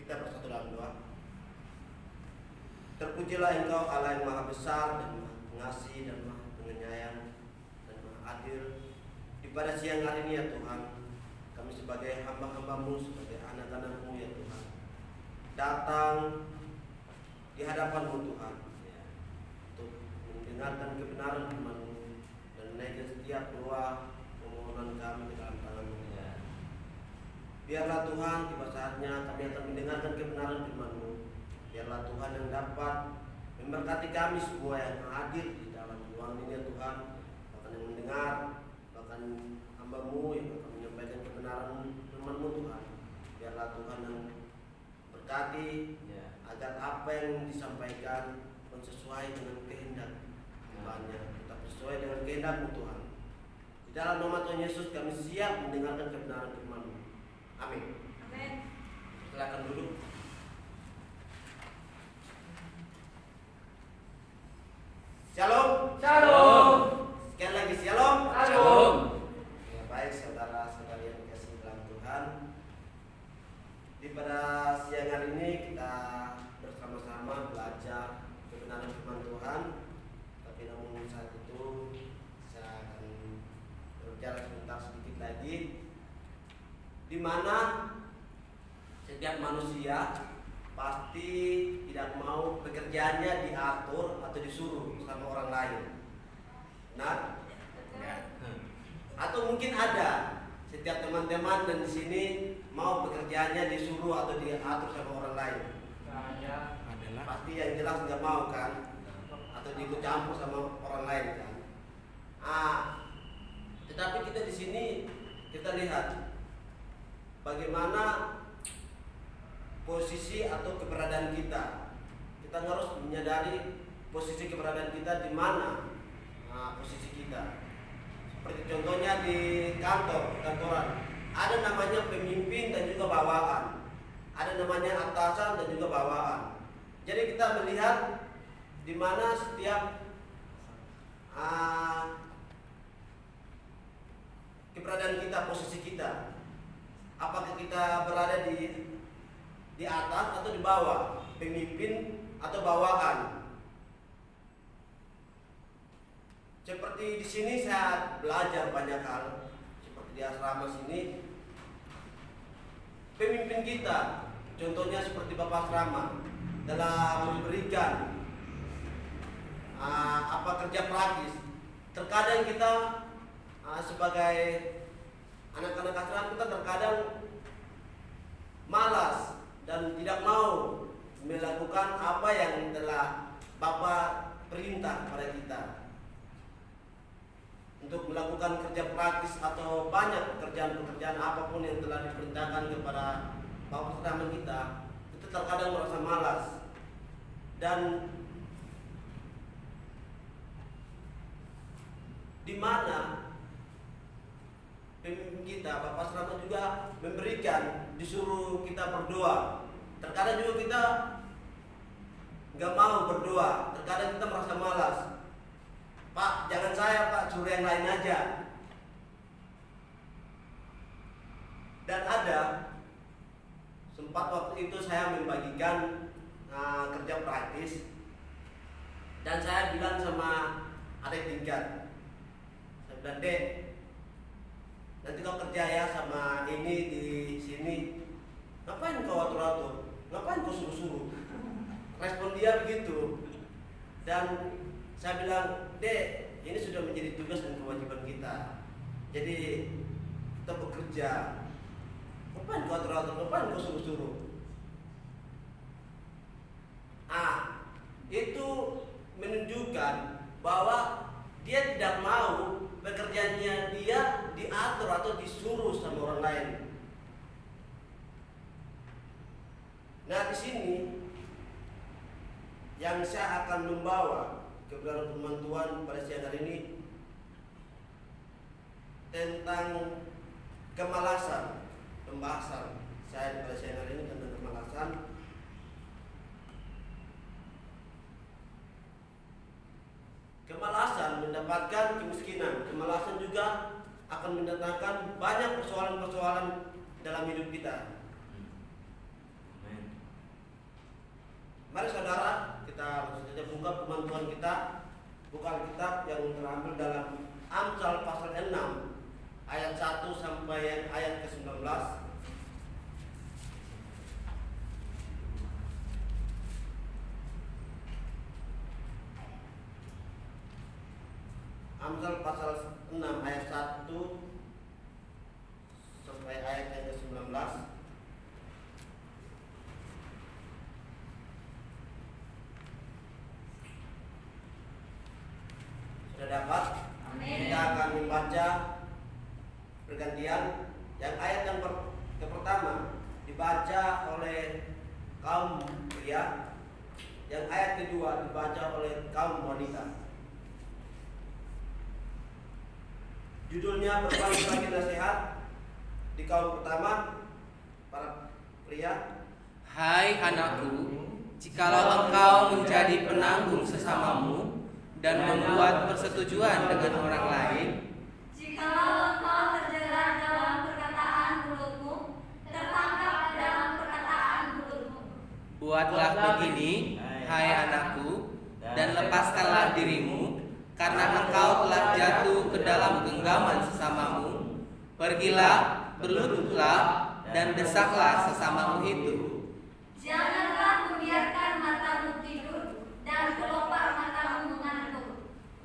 Kita bersatu dalam doa. Terpujilah Engkau Allah yang Maha Besar dan Maha Pengasih dan Maha Penyayang dan Maha Adil. Di pada siang hari ini ya Tuhan, kami sebagai hamba-hamba-Mu, sebagai anak-anak-Mu ya Tuhan, datang di hadapan-Mu Tuhan ya, untuk mendengarkan kebenaran firman-Mu dan menaikkan setiap doa permohonan kami ke dalam tangan-Mu ya. Biarlah Tuhan, tiba saatnya kami akan mendengarkan kebenaran firman-Mu. Biarlah Tuhan yang dapat memberkati kami semua yang hadir di dalam ruang ini ya Tuhan, bahkan yang mendengar, bahkan hamba-Mu yang akan menyampaikan kebenaran firman-Mu Tuhan. Biarlah Tuhan yang berkati agar apa yang disampaikan sesuai dengan kehendak hamba-Nya, tetap sesuai dengan kehendak-Mu Tuhan. Di dalam nama Tuhan Yesus kami siap mendengarkan kebenaran firman-Mu. Amin. Amin. Silakan duduk. Shalom. Shalom. Sekali lagi shalom. Shalom. Ya, baik saudara-saudari yang dikasihi dalam Tuhan. Di pada siang hari ini kita bersama-sama belajar kebenaran firman Tuhan. Tapi namun saat itu saya akan berbicara sebentar sedikit lagi, di mana setiap manusia pasti tidak mau pekerjaannya diatur atau disuruh sama orang lain. Nah, atau mungkin ada setiap teman-teman dan di sini mau pekerjaannya disuruh atau diatur sama orang lain. Pasti yang jelas nggak mau kan, atau diikut campur sama orang lain kan. Tetapi kita di sini kita lihat bagaimana posisi atau keberadaan kita. Kita harus menyadari posisi keberadaan kita di mana posisi kita. Seperti contohnya di kantoran, ada namanya pemimpin dan juga bawahan, ada namanya atasan dan juga bawahan. Jadi kita melihat di mana setiap keberadaan kita, posisi kita. Apakah kita berada di atas atau di bawah, pemimpin atau bawahan. Seperti di sini saya belajar banyak hal, seperti di asrama sini. Pemimpin kita, contohnya seperti Bapak asrama, dalam memberikan kerja praktis. Terkadang kita sebagai anak-anak asrama kita terkadang malas dan tidak mau melakukan apa yang telah Bapak perintah kepada kita untuk melakukan kerja praktis atau banyak pekerjaan-pekerjaan apapun yang telah diperintahkan kepada Bapak pertama kita. Itu terkadang merasa malas dan di mana pemimpin kita, Bapak Serata juga memberikan, disuruh kita berdoa. Terkadang juga kita nggak mau berdoa, terkadang kita merasa malas. Pak, jangan saya Pak, suruh yang lain aja. Dan ada sempat waktu itu saya membagikan kerja praktis dan saya bilang sama adik tingkat, saya bilang, Dek, nanti kau kerja ya sama ini di sini. Ngapain kau atur-atur? Ngapain kau suruh-suruh? Respon dia begitu. Dan saya bilang, Dek, ini sudah menjadi tugas dan kewajiban kita. Jadi kita bekerja. Ngapain kau atur-atur? Ngapain kau suruh-suruh? Itu menunjukkan bahwa dia tidak mau pekerjaannya dia diatur atau disuruh sama orang lain. Nah, di sini yang saya akan membawa kebenaran firman Tuhan pada siang hari ini tentang kemalasan. Pembahasan saya pada siang hari ini tentang kemalasan. Kemalasan mendapatkan kemiskinan. Kemalasan juga akan mendatangkan banyak persoalan-persoalan dalam hidup kita. Mari saudara, kita langsung saja buka firman Tuhan kita. Buka Alkitab yang terambil dalam Amsal pasal 6 ayat 1 sampai ayat ke-19. Amsal pasal 6 ayat 1 sampai ayat yang ke-19. Sudah dapat? Amin. Kita akan membaca bergantian. Yang ayat yang pertama dibaca oleh kaum pria, yang ayat kedua dibaca oleh kaum wanita. Judulnya berbagi nasihat. Di kaum pertama, para pria. Hai anakku, jikalau engkau menjadi penanggung sesamamu dan membuat persetujuan dengan orang lain, jikalau engkau terjerat dalam perkataan mulutmu, tertangkap dalam perkataan mulutmu, buatlah begini, hai anakku, dan lepaskanlah dirimu, karena engkau telah jatuh ke dalam genggaman sesamamu. Pergilah, berlututlah, dan desaklah sesamamu itu. Janganlah membiarkan matamu tidur dan kelopak matamu mengantuk.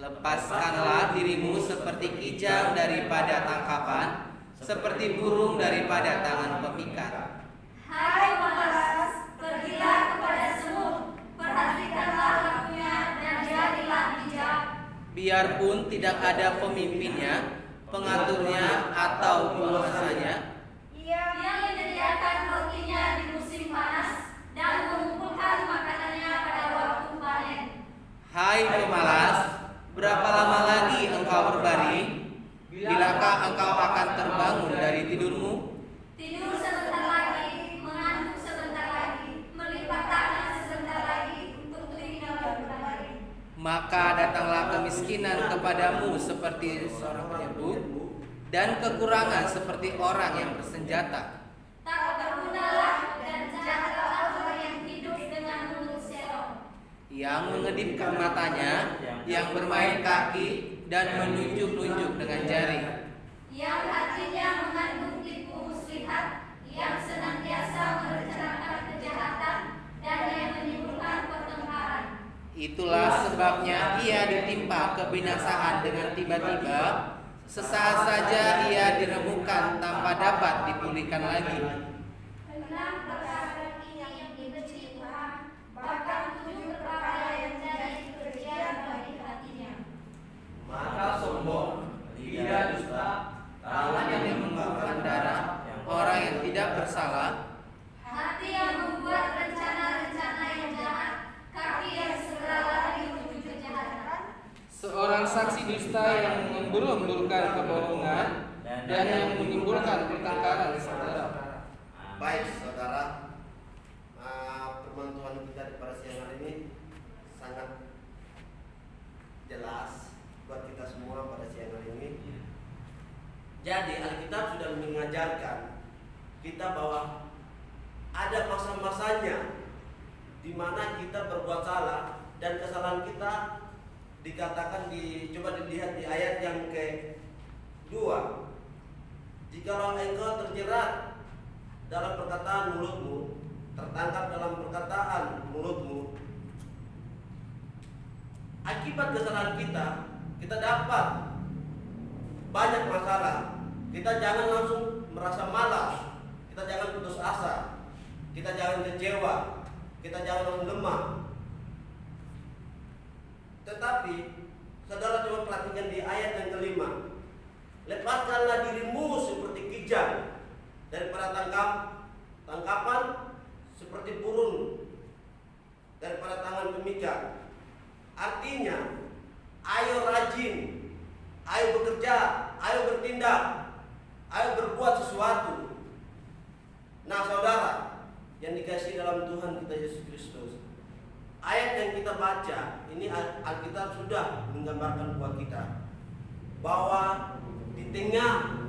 Lepaskanlah dirimu seperti kijang daripada tangkapan, seperti burung daripada tangan pemikat. Hai pemalas, pergilah kepada semut, perhatikanlah lakunya dan jadilah bijak. Biarpun tidak ada pemimpinnya, pengaturnya atau penguasanya, Ia menyediakan rotinya di musim panas dan mengumpulkan makanannya pada waktu panen. hai pemalas, berapa lama lagi engkau berbaring? Bilakah engkau akan terbangun dari tidurmu? Tidur sebentar lagi, mengantuk sebentar lagi, melipat tangan sebentar lagi untuk tinggal berbaring. Maka datanglah kemiskinan kepadamu seperti seorang penyebuk, dan kekurangan seperti orang yang bersenjata. Tak bergunalah dan jahatlah orang yang hidup dengan mulut serong, Yang mengedipkan matanya, yang bermain kaki, dan menunjuk-nunjuk dengan jari. yang hatinya mengandung tipu muslihat, yang senantiasa merencanakan kejahatan dan yang menimbulkan pertengkaran. Itulah sebabnya ia ditimpa kebinasaan dengan tiba-tiba, sesaat saja ia diremukkan tanpa dapat dipulihkan lagi. 6 perkara ini yang dibenci Tuhan, bahkan 7 perkara yang jadi kebencian bagi hatinya. Mata sombong, lidah dusta, Tangan yang mengeluarkan darah, orang yang tidak bersalah, Hati yang membuat rencana-rencana yang jahat, kaki yang segera lari menuju kejahatan. seorang saksi dusta yang memburuk-burukkan kebohongan, dan yang menimbulkan pertengkaran saudara. Baik saudara, firman Tuhan kita di pada siang hari ini sangat jelas buat kita semua pada siang hari ini. Jadi Alkitab sudah mengajarkan kita bahwa ada masa-masanya di mana kita berbuat salah, dan kesalahan kita dikatakan coba dilihat di ayat yang kedua. Jikalau engkau terjerat dalam perkataan mulutmu, tertangkap dalam perkataan mulutmu, akibat kesalahan kita dapat banyak masalah. Kita jangan langsung merasa malas, kita jangan putus asa, kita jangan kecewa, kita jangan langsung lemah. Tetapi saudara coba perhatikan di ayat yang kelima. Lepaskanlah dirimu seperti kijang daripada tangkapan, seperti burung daripada tangan pemikat. Artinya, ayo rajin, ayo bekerja, ayo bertindak, ayo berbuat sesuatu. Nah saudara yang dikasihi dalam Tuhan kita Yesus Kristus, ayat yang kita baca ini Alkitab sudah menggambarkan buat kita bahwa di tengah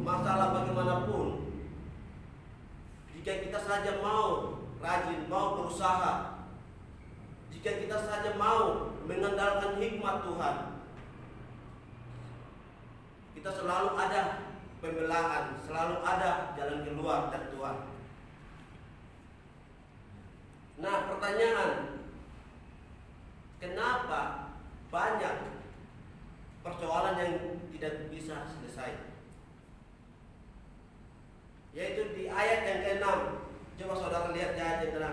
masalah bagaimanapun, jika kita saja mau rajin, mau berusaha, jika kita saja mau mengandalkan hikmat Tuhan, kita selalu ada pembelaan, selalu ada jalan keluar dari Tuhan. Nah, pertanyaan, kenapa banyak persoalan yang tidak bisa selesai? Yaitu di ayat yang ke-6. Coba saudara lihat di ayat yang ke-6.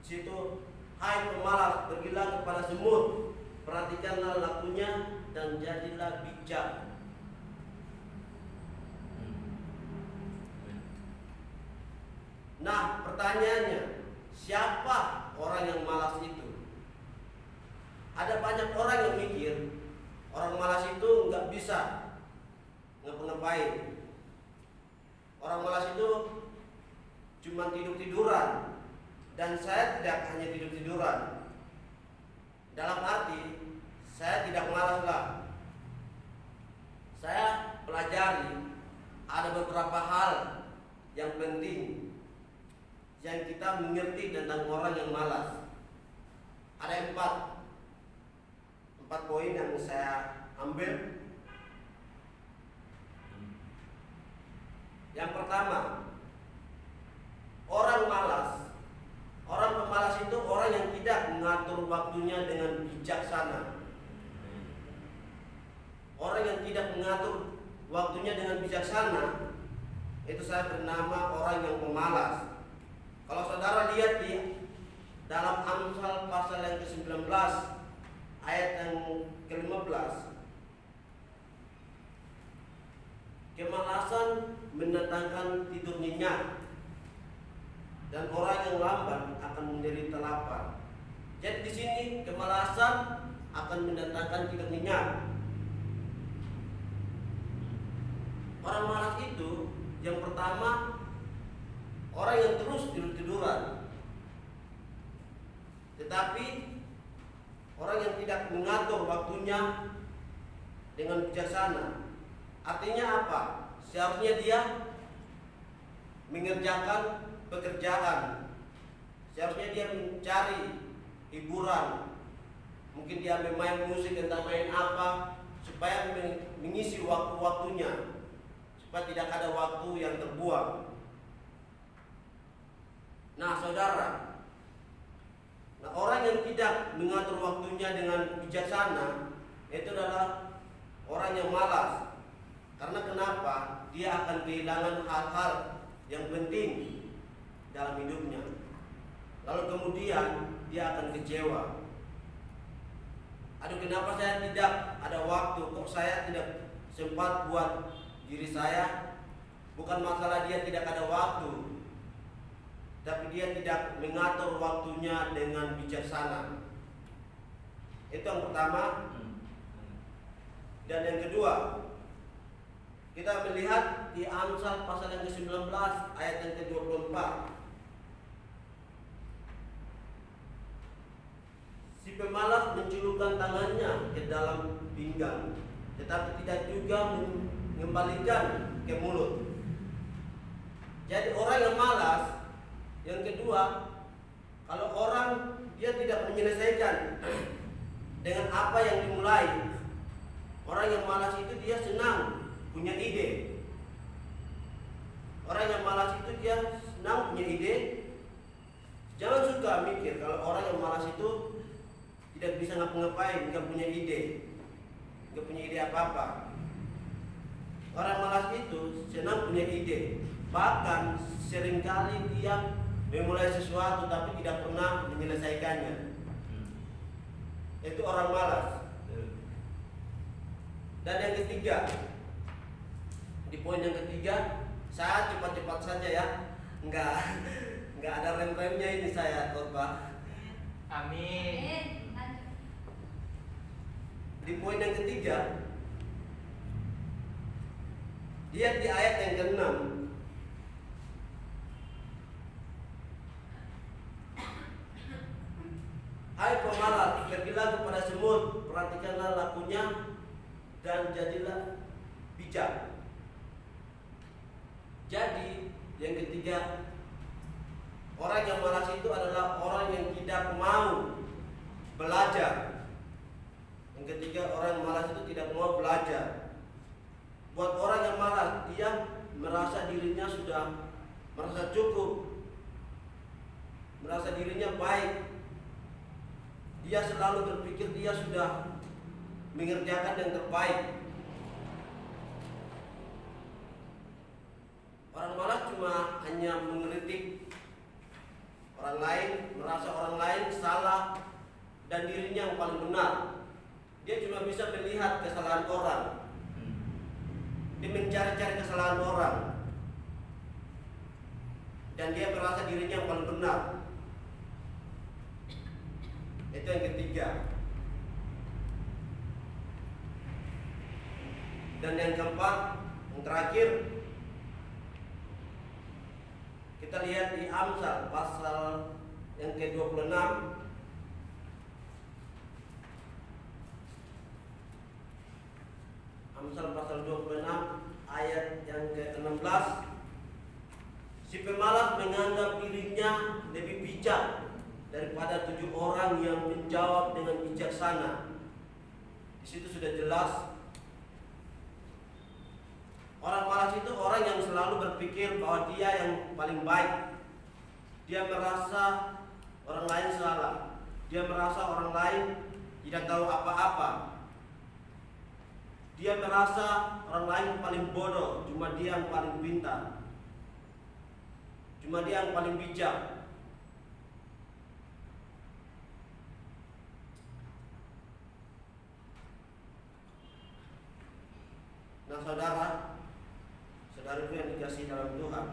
Situ, hai pemalas, pergilah kepada semut, perhatikanlah lakunya dan jadilah bijak. Nah, pertanyaannya, siapa orang yang malas itu? Ada banyak orang yang mikir orang malas itu nggak bisa ngapa-ngapain. Orang malas itu cuma tidur-tiduran. Dan saya tidak hanya tidur-tiduran. Dalam arti, saya tidak malaslah. Saya pelajari ada beberapa hal yang penting yang kita mengerti tentang orang yang malas. Ada empat poin yang saya ambil. Yang pertama, orang pemalas itu orang yang tidak mengatur waktunya dengan bijaksana. Orang yang tidak mengatur waktunya dengan bijaksana, itu saya bernama orang yang pemalas. Kalau saudara lihat di dalam Amsal pasal yang ke-19 ayat yang ke-15, kemalasan mendatangkan tidur nyenyak, dan orang yang lambat akan menderita lapar. Jadi di sini kemalasan akan mendatangkan tidur nyenyak. Orang malas itu yang pertama, orang yang terus tidur-tiduran. Tetapi orang yang tidak mengatur waktunya dengan bijaksana. Artinya apa? Seharusnya dia mengerjakan pekerjaan. Seharusnya dia mencari hiburan. Mungkin dia bermain musik, entah main apa, supaya mengisi waktu-waktunya, supaya tidak ada waktu yang terbuang. Nah, saudara, orang yang tidak mengatur waktunya dengan bijaksana itu adalah orang yang malas. Karena kenapa? Dia akan kehilangan hal-hal yang penting dalam hidupnya. Lalu kemudian dia akan kecewa. Aduh, kenapa saya tidak ada waktu? Kok saya tidak sempat buat diri saya? Bukan masalah dia tidak ada waktu, tapi dia tidak mengatur waktunya dengan bijaksana. Itu yang pertama. Dan yang kedua, kita melihat di Amsal pasal yang ke-19 ayat yang ke-24. Si pemalas mencelupkan tangannya ke dalam pinggang, tetapi tidak juga mengembalikan ke mulut. Jadi orang yang malas, yang kedua, kalau orang dia tidak menyelesaikan dengan apa yang dimulai. Orang yang malas itu dia senang punya ide. Orang yang malas itu dia senang punya ide. Jangan suka mikir kalau orang yang malas itu tidak bisa ngapa-ngapain, nggak punya ide, nggak punya ide apa-apa. Orang malas itu senang punya ide. Bahkan seringkali dia memulai sesuatu tapi tidak pernah menyelesaikannya. Itu orang malas. Dan yang ketiga, di poin yang ketiga, saya cepat-cepat saja ya, nggak ada rem-remnya ini saya khotbah. Amin. Di poin yang ketiga, lihat di ayat yang ke-6. Hai pemalas, pergilah kepada semut, perhatikanlah lakunya dan jadilah bijak. Jadi yang ketiga, orang yang malas itu adalah orang yang tidak mau belajar. Yang ketiga, orang malas itu tidak mau belajar. Buat orang yang malas, dia merasa dirinya sudah merasa cukup, merasa dirinya baik. Dia selalu berpikir dia sudah mengerjakan yang terbaik. Orang malas cuma hanya mengkritik orang lain, merasa orang lain salah dan dirinya yang paling benar. Dia cuma bisa melihat kesalahan orang. Dia mencari-cari kesalahan orang. Dan dia merasa dirinya yang paling benar. Itu yang ketiga. Dan yang keempat, yang terakhir, kita lihat di Amsal pasal yang ke-26 Amsal pasal 26 ayat yang ke-16. Si pemalas menganggap dirinya lebih bijak daripada 7 orang yang menjawab dengan bijaksana. Di situ sudah jelas orang malas itu orang yang selalu berpikir bahwa dia yang paling baik. Dia merasa orang lain salah. Dia merasa orang lain tidak tahu apa-apa. Dia merasa orang lain paling bodoh, cuma dia yang paling pintar. Cuma dia yang paling bijak. Nah, saudaraku yang dikasihi dalam Tuhan,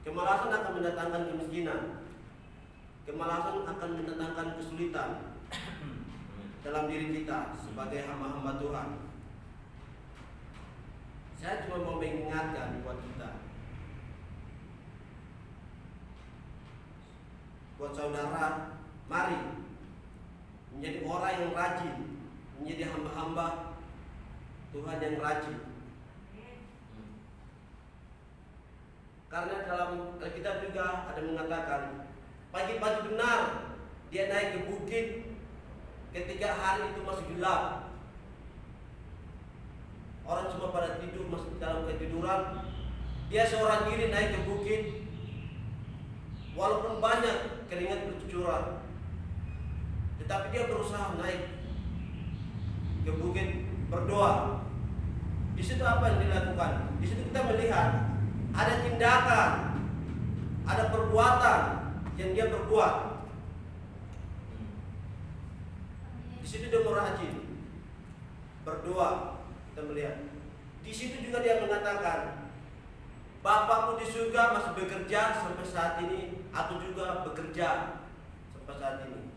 kemalasan akan mendatangkan kemiskinan. Kemalasan akan mendatangkan kesulitan dalam diri kita sebagai hamba-hamba Tuhan. Saya cuma mau mengingatkan buat kita, buat saudara, mari menjadi orang yang rajin, menjadi hamba-hamba Tuhan yang rajin. Karena dalam Alkitab juga ada mengatakan, pagi-pagi benar dia naik ke bukit ketika hari itu masih gelap. Orang semua pada tidur, masih dalam ketiduran. Dia seorang diri naik ke bukit, walaupun banyak keringat bercucuran, tetapi dia berusaha naik ke bukit berdoa. Di situ apa yang dilakukan? Di situ kita melihat ada tindakan, ada perbuatan yang dia berbuat. Di situ dia merajin berdoa. Kita melihat di situ juga dia mengatakan, Bapakku di surga masih bekerja sampai saat ini, aku juga bekerja sampai saat ini.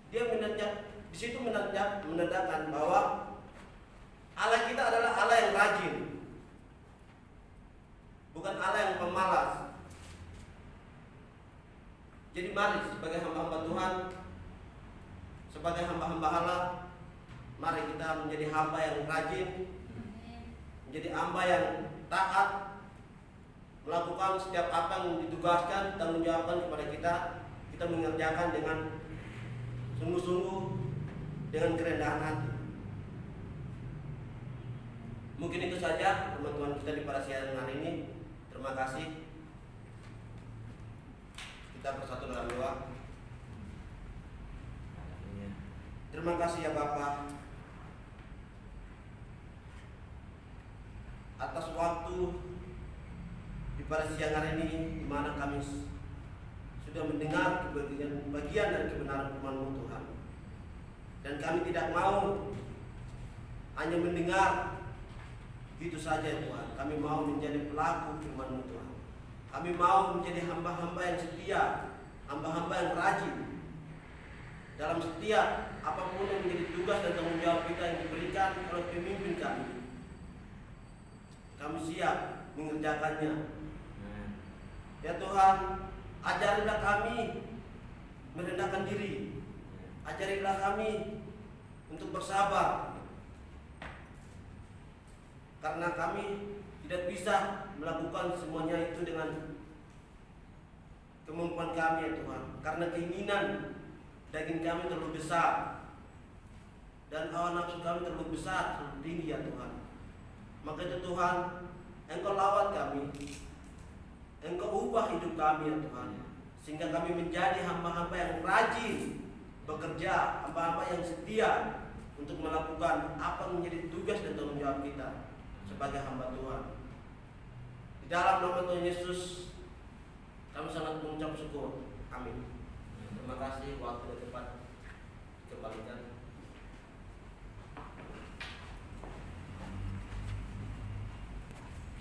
Dia di situ menandakan bahwa Allah kita adalah Allah yang rajin, bukan Allah yang pemalas. Jadi mari sebagai hamba-hamba Tuhan, sebagai hamba-hamba Allah, mari kita menjadi hamba yang rajin, menjadi hamba yang taat, melakukan setiap apa yang ditugaskan, tanggung jawabkan kepada kita. Kita mengerjakan dengan sungguh-sungguh, dengan kerendahan hati. Mungkin itu saja teman-teman kita di pada siang hari ini. Terima kasih. Kita bersatu dalam doa. Terima kasih ya Bapak atas waktu di pada siang hari ini, di mana kami sudah mendengar bagian dan kebenaran firman-Mu Tuhan. Dan kami tidak mau hanya mendengar itu saja Tuhan. Kami mau menjadi pelaku firman-Mu Tuhan. Kami mau menjadi hamba-hamba yang setia, hamba-hamba yang rajin dalam setiap apapun yang menjadi tugas dan tanggung jawab kita yang diberikan oleh pemimpin kami. Kami siap mengerjakannya. Ya Tuhan, ajarilah kami merendahkan diri. Ajarilah kami untuk bersabar. Karena kami tidak bisa melakukan semuanya itu dengan kemampuan kami ya Tuhan. Karena keinginan daging kami terlalu besar dan hawa nafsu kami terlalu besar, terlalu tinggi ya Tuhan. Maka itu Tuhan, Engkau lawat kami, Engkau ubah hidup kami ya Tuhan, sehingga kami menjadi hamba-hamba yang rajin bekerja, hamba-hamba yang setia untuk melakukan apa yang menjadi tugas dan tanggung jawab kita sebagai hamba Tuhan. Di dalam nama Tuhan Yesus kami sangat mengucap syukur. Amin. Terima kasih, waktu dan tempat dikembalikan.